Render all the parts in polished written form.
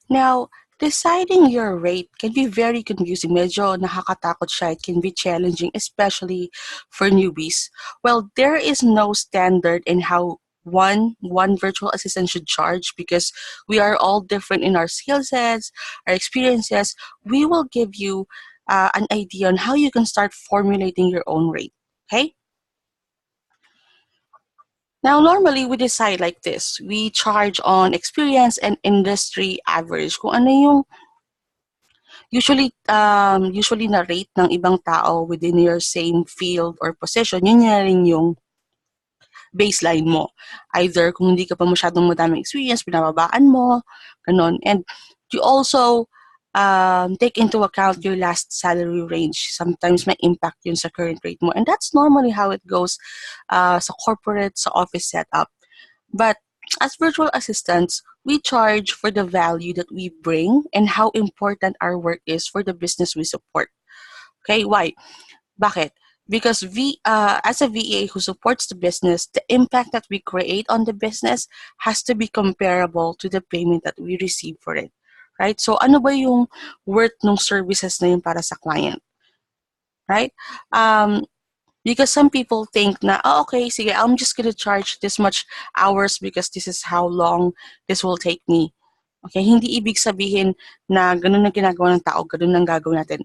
Now, deciding your rate can be very confusing. Medyo nakakatakot siya. It can be challenging, especially for newbies. Well, there is no standard in how one virtual assistant should charge because we are all different in our skill sets, our experiences. We will give you an idea on how you can start formulating your own rate. Okay? Now, normally we decide like this. We charge on experience and industry average. Kung ano yung usually na rate ng ibang tao within your same field or position, yun na rin yung baseline mo. Either kung hindi ka pa masyadong madaming experience, pinababaan mo, ganon. And you also take into account your last salary range. Sometimes may impact yun sa current rate mo. And that's normally how it goes sa corporate, sa office setup. But as virtual assistants, we charge for the value that we bring and how important our work is for the business we support. Okay, why? Bakit? Because as a VA who supports the business, the impact that we create on the business has to be comparable to the payment that we receive for it. Right? So ano ba yung worth ng services na yun para sa client? Right? Because some people think na, oh, okay, sige, I'm just gonna charge this much hours because this is how long this will take me. Okay, hindi ibig sabihin na ganun na ginagawa ng tao, ganun ang gagawin natin.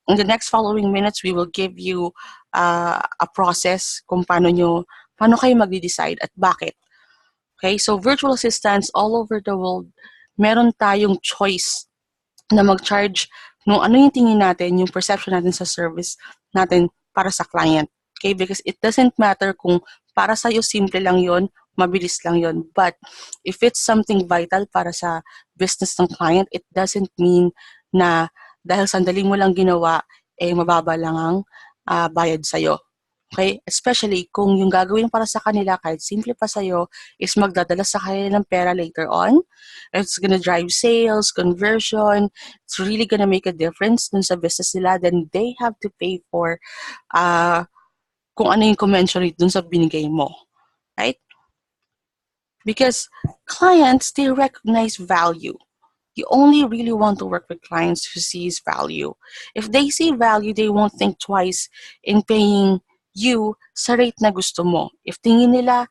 In the next following minutes, we will give you a process kung paano kayo magde-decide at bakit. Okay, so virtual assistants all over the world, meron tayong choice na mag-charge no ano yung tingin natin, yung perception natin sa service natin para sa client. Okay, because it doesn't matter kung para sa'yo simple lang yon, mabilis lang yon. But if it's something vital para sa business ng client, it doesn't mean na dahil sandali mo lang ginawa, mababa lang ang bayad sa'yo. Okay? Especially kung yung gagawin para sa kanila, kahit simple pa sa'yo, is magdadala sa kanila ng pera later on. It's gonna drive sales, conversion. It's really gonna make a difference dun sa business nila. Then they have to pay for kung ano yung commensurate dun sa binigay mo. Right? Because clients, they recognize value. You only really want to work with clients who sees value. If they see value, they won't think twice in paying you sa rate na gusto mo. If tingin nila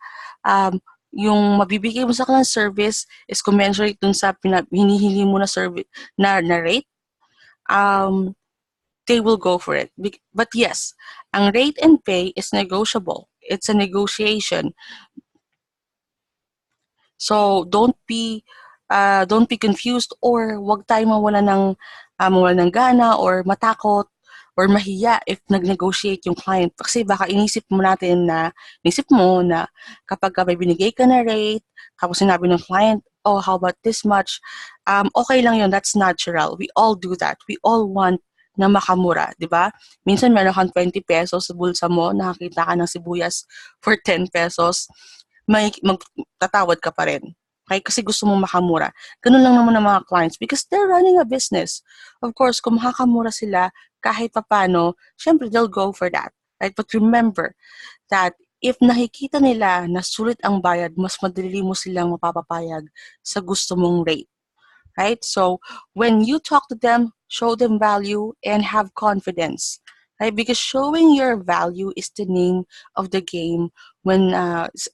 yung mabibigay mo sa kanilang service is commensurate dun sa hinihili mo na service na rate, they will go for it. But yes, ang rate and pay is negotiable. It's a negotiation. So don't be confused or wag tayo mawala ng gana or matakot or mahiya if nag-negotiate yung client. Kasi baka inisip mo na kapag may binigay ka na rate, tapos sinabi ng client, oh, how about this much? Okay lang yun, that's natural. We all do that. We all want na makamura, di ba? Minsan meron kang 20 pesos sa bulsa mo, nakakita ka ng sibuyas for 10 pesos, magtatawad ka pa rin. Okay? Kasi gusto mo makamura. Ganun lang naman ang mga clients because they're running a business. Of course, kung makakamura sila, kahit papano, syempre they'll go for that. Right? But remember that if nakikita nila na sulit ang bayad, mas madali mo silang mapapapayag sa gusto mong rate. Right? So when you talk to them, show them value and have confidence. Right? Because showing your value is the name of the game when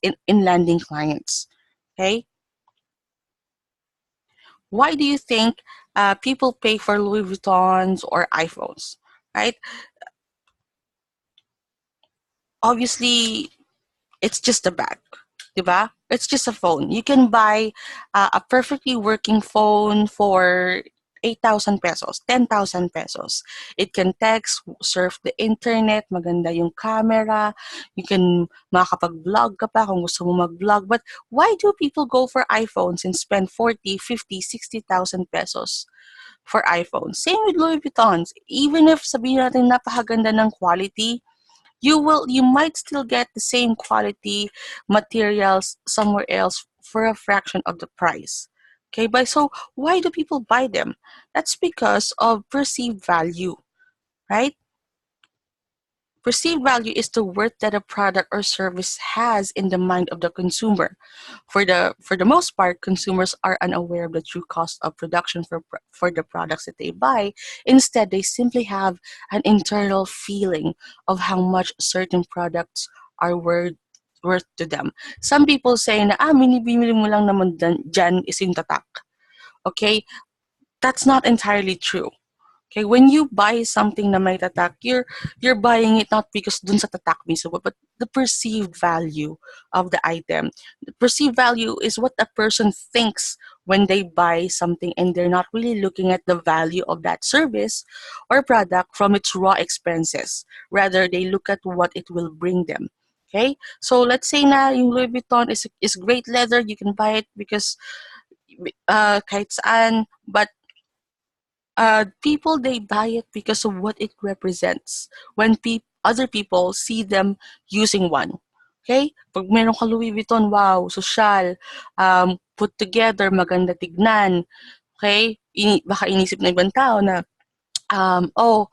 in landing clients. Okay? Why do you think people pay for Louis Vuittons or iPhones? Right? Obviously, it's just a bag. Diba? It's just a phone. You can buy a perfectly working phone for 8,000 pesos, 10,000 pesos. It can text, surf the internet, maganda yung camera, you can makakapag-vlog ka pa kung gusto mo mag-vlog. But why do people go for iPhones and spend 40, 50, 60,000 pesos for iPhones? Same with Louis Vuittons. Even if sabihin natin napakaganda ng quality, you might still get the same quality materials somewhere else for a fraction of the price. Okay, but so why do people buy them? That's because of perceived value, right? Perceived value is the worth that a product or service has in the mind of the consumer. For the most part, consumers are unaware of the true cost of production for the products that they buy. Instead, they simply have an internal feeling of how much certain products are worth to them. Some people say na, binibili mo lang naman dyan is yung tatak. Okay? That's not entirely true. Okay, when you buy something na may tatak, you're buying it not because dun sa tatak mismo, but the perceived value of the item. The perceived value is what a person thinks when they buy something, and they're not really looking at the value of that service or product from its raw expenses. Rather, they look at what it will bring them. Okay? So let's say na yung Louis Vuitton is great leather, you can buy it because kahit saan, but people, they buy it because of what it represents. When other people see them using one. Okay? Pag meron ka Louis Vuitton, wow, social, put together, maganda tignan. Okay? Baka inisip ng ibang tao na, oh,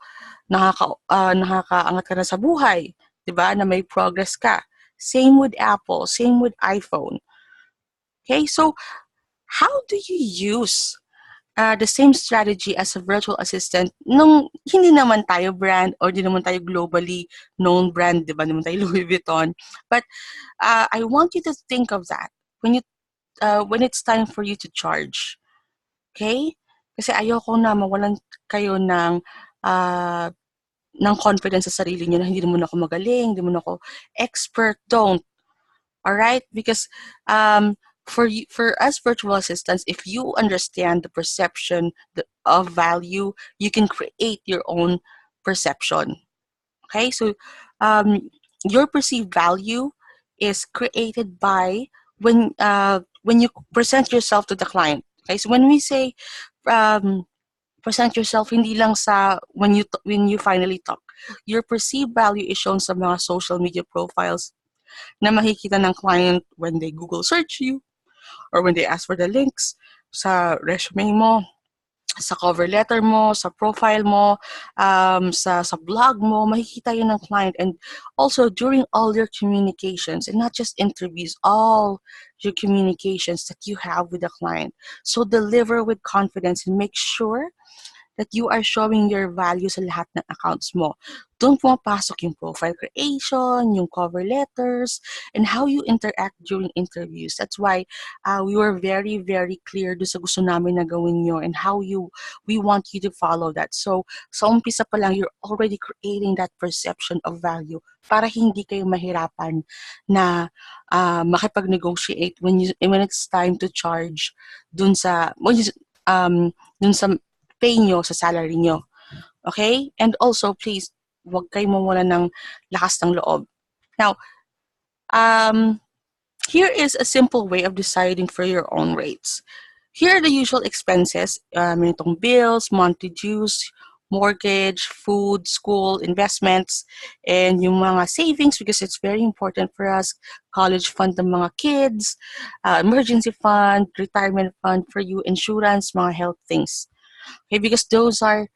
nakakaangat ka na sa buhay. 'Di ba? Na may progress ka. Same with Apple, same with iPhone. Okay? So, how do you use the same strategy as a virtual assistant nung hindi naman tayo brand or di naman tayo globally known brand, di ba? Naman tayo Louis Vuitton. But I want you to think of that when it's time for you to charge. Okay? Kasi ayoko na mawalan kayo ng confidence sa sarili niyo na hindi naman ako magaling, hindi naman ako expert. Don't. All right? Because for us virtual assistants, if you understand the perception of value, you can create your own perception. Okay, so your perceived value is created by when you present yourself to the client. Okay, so when we say present yourself, hindi lang sa when you finally talk. Your perceived value is shown sa mga social media profiles na makikita ng client when they Google search you or when they ask for the links sa resume mo, sa cover letter mo, sa profile mo, sa blog mo, makikita yun ng client. And also, during all your communications, and not just interviews, all your communications that you have with the client. So, deliver with confidence and make sure that you are showing your value sa lahat ng accounts mo. Doon pumapasok yung profile creation, yung cover letters, and how you interact during interviews. That's why we were very, very clear doon sa gusto namin na gawin nyo and how we want you to follow that. So, sa umpisa pa lang, you're already creating that perception of value para hindi kayo mahirapan na makipag-negotiate when it's time to charge dun sa pay nyo sa salary nyo. Okay? And also, please, huwag kayo mawala ng lakas ng loob. Now, here is a simple way of deciding for your own rates. Here are the usual expenses, itong bills, monthly dues, mortgage, food, school, investments, and yung mga savings because it's very important for us, college fund ng mga kids, emergency fund, retirement fund for you, insurance, mga health things. Okay, because those are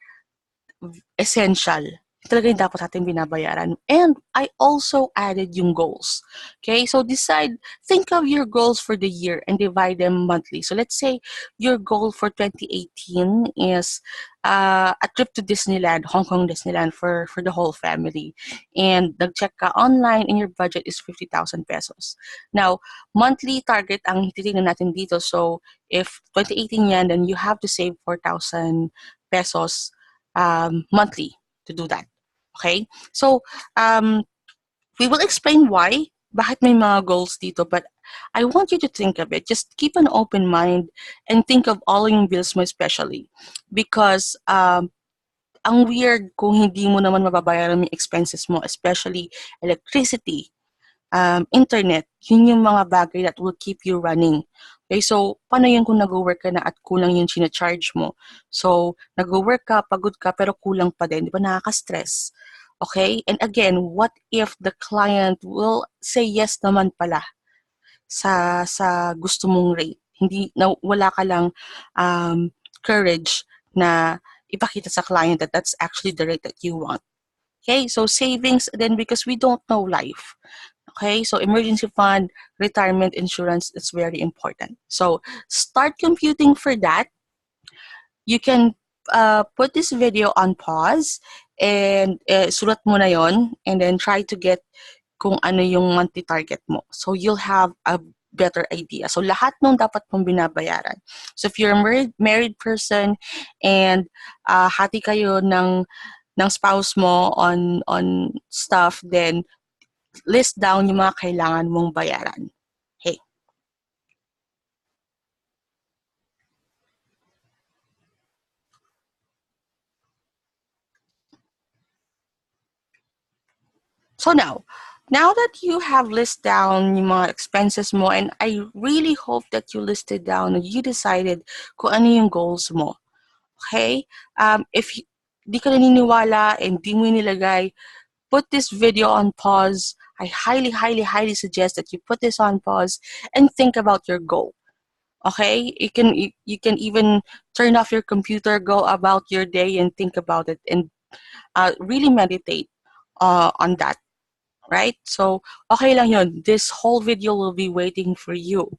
essential. Talaga yung dapat natin binabayaran. And I also added yung goals. Okay, so think of your goals for the year and divide them monthly. So let's say your goal for 2018 is a trip to Disneyland, Hong Kong Disneyland for the whole family. And nag-check ka online and your budget is 50,000 pesos. Now, monthly target ang titingnan natin dito. So if 2018 yan, then you have to save 4,000 pesos monthly to do that. Okay? So, we will explain why, bakit may mga goals dito, but I want you to think of it. Just keep an open mind and think of all yung bills mo especially. Because, ang weird kung hindi mo naman mababayaran yung expenses mo, especially electricity, internet, yun yung mga bagay that will keep you running. Okay, so paano yun kung nag-work ka na at kulang yung charge mo? So, nag-work ka, pagod ka, pero kulang pa din. Di ba nakaka-stress? Okay? And again, what if the client will say yes naman pala sa gusto mong rate? Hindi, wala ka lang courage na ipakita sa client that that's actually the rate that you want. Okay, so savings then, because we don't know life. Okay, so emergency fund, retirement insurance, is very important. So start computing for that. You can put this video on pause and sulat mo na yon, and then try to get kung ano yung monthly target mo. So you'll have a better idea. So lahat nung dapat mong binabayaran. So if you're a married person and hati kayo ng spouse mo on stuff, then list down yung mga kailangan mong bayaran. Okay. So now that you have listed down yung mga expenses mo, and I really hope that you listed down and you decided kung ano yung goals mo. Okay? If di ka naniniwala and di mo nilagay, put this video on pause. I highly, highly, highly suggest that you put this on pause and think about your goal. Okay? You can even turn off your computer, go about your day and think about it, and really meditate on that. Right? So, okay lang yun. This whole video will be waiting for you.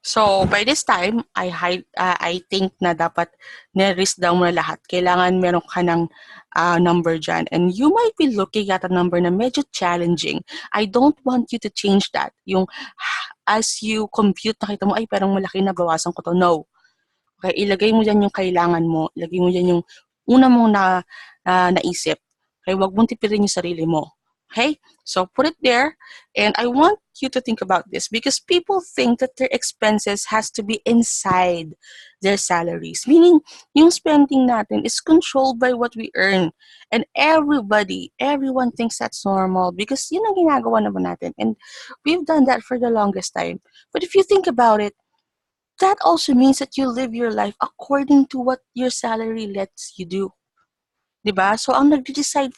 So, by this time, I think na dapat na-list down mo na lahat. Kailangan meron ka ng number dyan. And you might be looking at a number na medyo challenging. I don't want you to change that. Yung as you compute, nakita mo, ay, parang malaki na, bawasan ko to. No. Okay, ilagay mo dyan yung kailangan mo. Ilagay mo dyan yung una mong naisip. Okay, wag mong tipirin yung sarili mo. Okay, so put it there, and I want you to think about this because people think that their expenses has to be inside their salaries. Meaning, yung spending natin is controlled by what we earn. And everyone thinks that's normal because yun ang ginagawa naman natin. And we've done that for the longest time. But if you think about it, that also means that you live your life according to what your salary lets you do. 'Di ba? So, ang nag-decide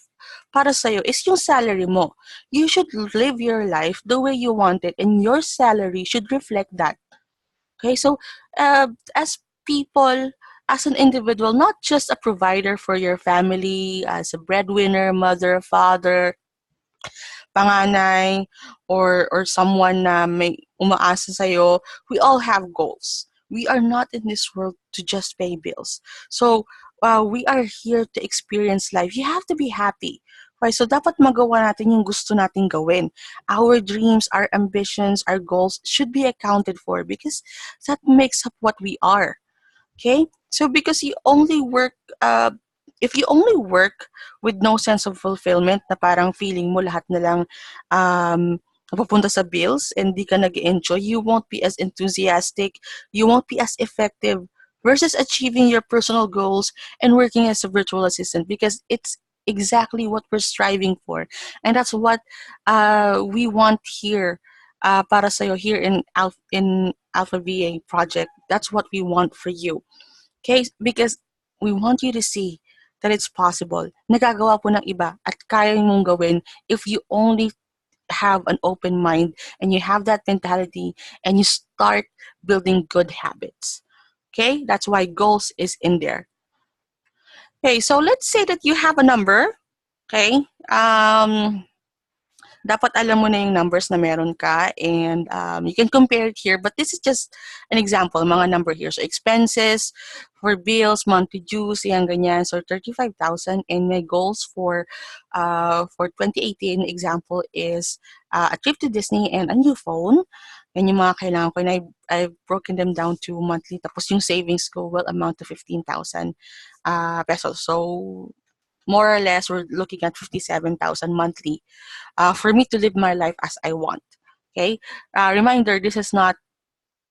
para sa'yo is yung salary mo. You should live your life the way you want it, and your salary should reflect that. Okay? So, as people, as an individual, not just a provider for your family, as a breadwinner, mother, father, panganay, or someone na may umaasa sa'yo, we all have goals. We are not in this world to just pay bills. So, we are here to experience life. You have to be happy. Okay, so dapat magawa natin yung gusto nating gawin. Our dreams, our ambitions, our goals should be accounted for because that makes up what we are. Okay? So because you only work, if you only work with no sense of fulfillment, na parang feeling mo lahat na lang napupunta sa bills and di ka nag-enjoy, you won't be as enthusiastic, you won't be as effective versus achieving your personal goals and working as a virtual assistant because it's exactly what we're striving for. And that's what we want here para sa'yo here in Alpha VA project. That's what we want for you. Okay? Because we want you to see that it's possible. Nagagawa po ng iba at kaya mong gawin if you only have an open mind and you have that mentality and you start building good habits. Okay? That's why goals is in there. Okay, so let's say that you have a number. Okay? Dapat alam mo na yung numbers na meron ka and you can compare it here, but this is just an example, mga number here. So expenses for bills, monthly dues, yan ganyan. So 35,000 and my goals for 2018 example is a trip to Disney and a new phone. Yan yung mga kailangan ko and I've broken them down to monthly. Tapos yung savings ko will amount to 15,000 pesos. So more or less, we're looking at 57,000 monthly for me to live my life as I want. Okay? Reminder, this is not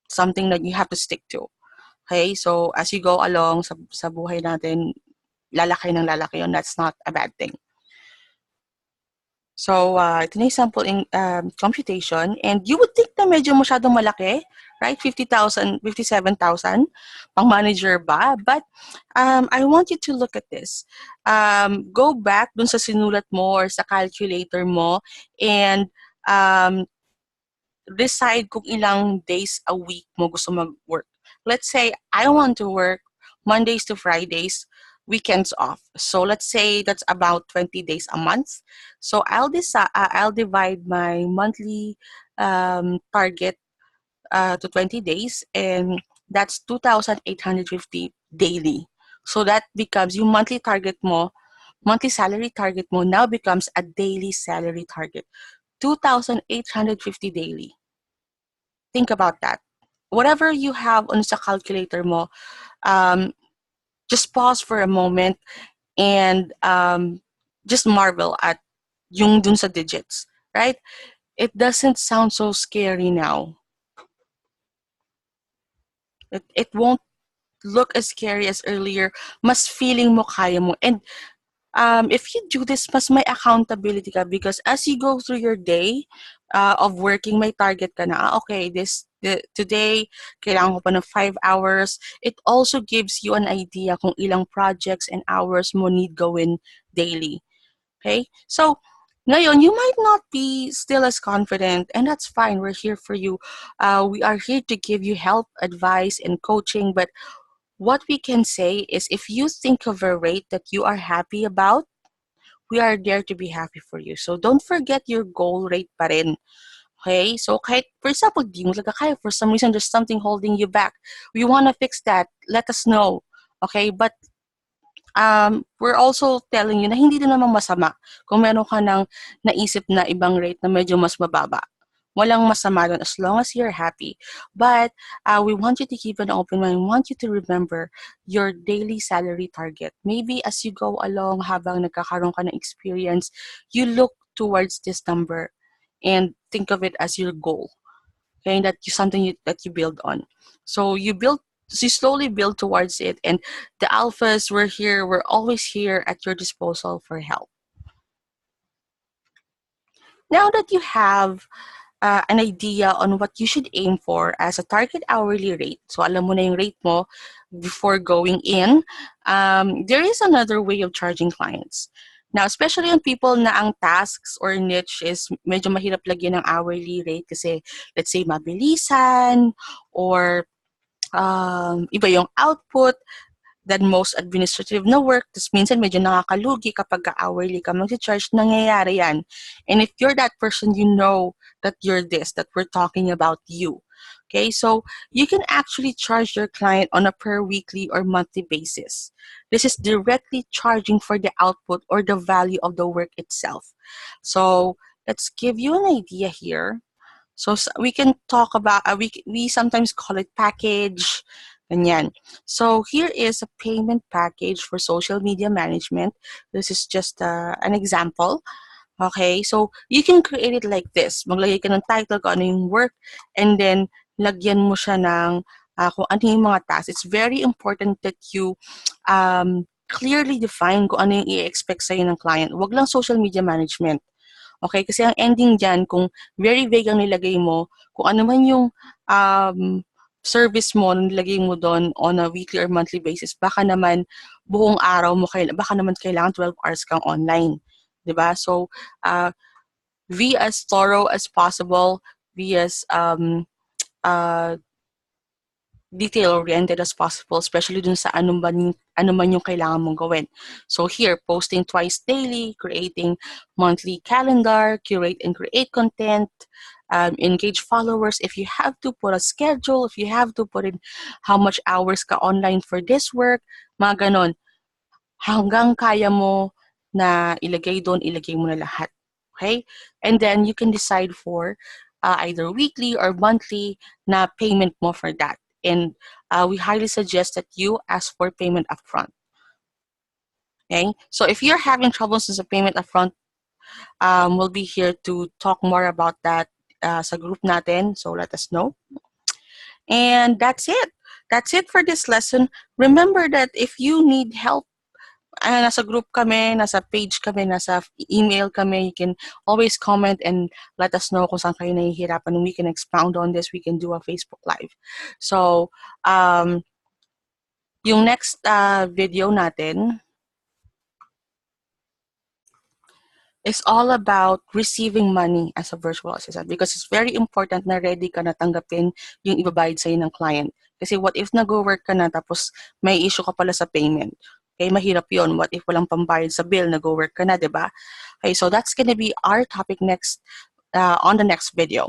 something that you have to stick to. Okay? So, as you go along sa buhay natin, lalaki ng lalaki yun. That's not a bad thing. So, ito na yung sample in computation. And you would think na medyo masyadong malaki, right? 50,000, 57,000, pang manager ba? But I want you to look at this. Go back dun sa sinulat mo or sa calculator mo and decide kung ilang days a week mo gusto mag-work. Let's say, I want to work Mondays to Fridays, weekends off. So let's say that's about 20 days a month. So I'll divide my monthly target to 20 days, and that's 2,850 daily. So that becomes yung monthly salary target mo now becomes a daily salary target. 2,850 daily. Think about that. Whatever you have on sa calculator mo, um, just pause for a moment and just marvel at yung dun sa digits, right? It doesn't sound so scary now. It won't look as scary as earlier. Mas feeling mo kaya mo. And if you do this, mas may accountability ka, because as you go through your day of working, may target ka na, okay, today, kailangan ko pa ng 5 hours. It also gives you an idea kung ilang projects and hours mo need gawin daily. Okay? So, ngayon, you might not be still as confident, and that's fine. We're here for you. We are here to give you help, advice, and coaching. But what we can say is if you think of a rate that you are happy about, we are there to be happy for you. So don't forget your goal rate pa rin. Okay? So kahit, for example, di mo talaga kaya, for some reason, there's something holding you back. We want to fix that. Let us know. Okay? But we're also telling you na hindi din naman masama kung meron ka ng naisip na ibang rate na medyo mas mababa. Walang masama doon as long as you're happy. But we want you to keep an open mind. We want you to remember your daily salary target. Maybe as you go along, habang nagkakaroon ka ng experience, you look towards this number and think of it as your goal. Okay, that you build on. So you slowly build towards it, and the alphas, we're always here at your disposal for help. Now that you have an idea on what you should aim for as a target hourly rate, so alam mo na yung rate mo before going in, there is another way of charging clients. Now, especially on people na ang tasks or niche is medyo mahirap lagyan ng hourly rate kasi, let's say, mabilisan or iba yung output than most administrative na work. Tapos minsan medyo nakakalugi kapag ka-hourly ka mag-charge. Nangyayari yan. And if you're that person, you know that that we're talking about you. Okay, so you can actually charge your client on a per weekly or monthly basis. This is directly charging for the output or the value of the work itself. So let's give you an idea here. So we can talk about, we sometimes call it package, ganyan. So here is a payment package for social media management. This is just an example. Okay, so you can create it like this. Maglagay ka ng title kung ano yung work, and then lagyan mo siya ng kung ano yung mga tasks. It's very important that you clearly define kung ano yung i-expect sa'yo ng client. Huwag lang social media management. Okay? Kasi ang ending dyan, kung very vague ang nilagay mo, kung ano man yung service mo na nilagay mo doon on a weekly or monthly basis, baka naman buong araw mo, baka naman kailangan 12 hours kang online. Diba? So, be as thorough as possible, be as detail-oriented as possible, especially dun sa ano man yung kailangan mong gawin. So here, posting twice daily, creating monthly calendar, curate and create content, engage followers. If you have to put a schedule, if you have to put in how much hours ka online for this work, mga ganon. Hanggang kaya mo na ilagay doon, ilagay mo na lahat. Okay? And then you can decide for either weekly or monthly na payment mo for that. And we highly suggest that you ask for payment upfront. Okay? So if you're having troubles with the payment upfront, we'll be here to talk more about that sa group natin. So let us know. And that's it. That's it for this lesson. Remember that if you need help, nasa group kami, nasa page kami, nasa email kami, you can always comment and let us know kung saan kayo nahihirapan. We can expound on this. We can do a Facebook Live. So, yung next video natin is all about receiving money as a virtual assistant, because it's very important na ready ka na tanggapin yung ibabayad sa'yo ng client. Kasi what if nag-work ka na tapos may issue ka pala sa payment? Okay, mahirap yun. What if walang pambayad sa bill, nag-work ka na, di ba? Okay, so that's gonna be our topic next on the next video.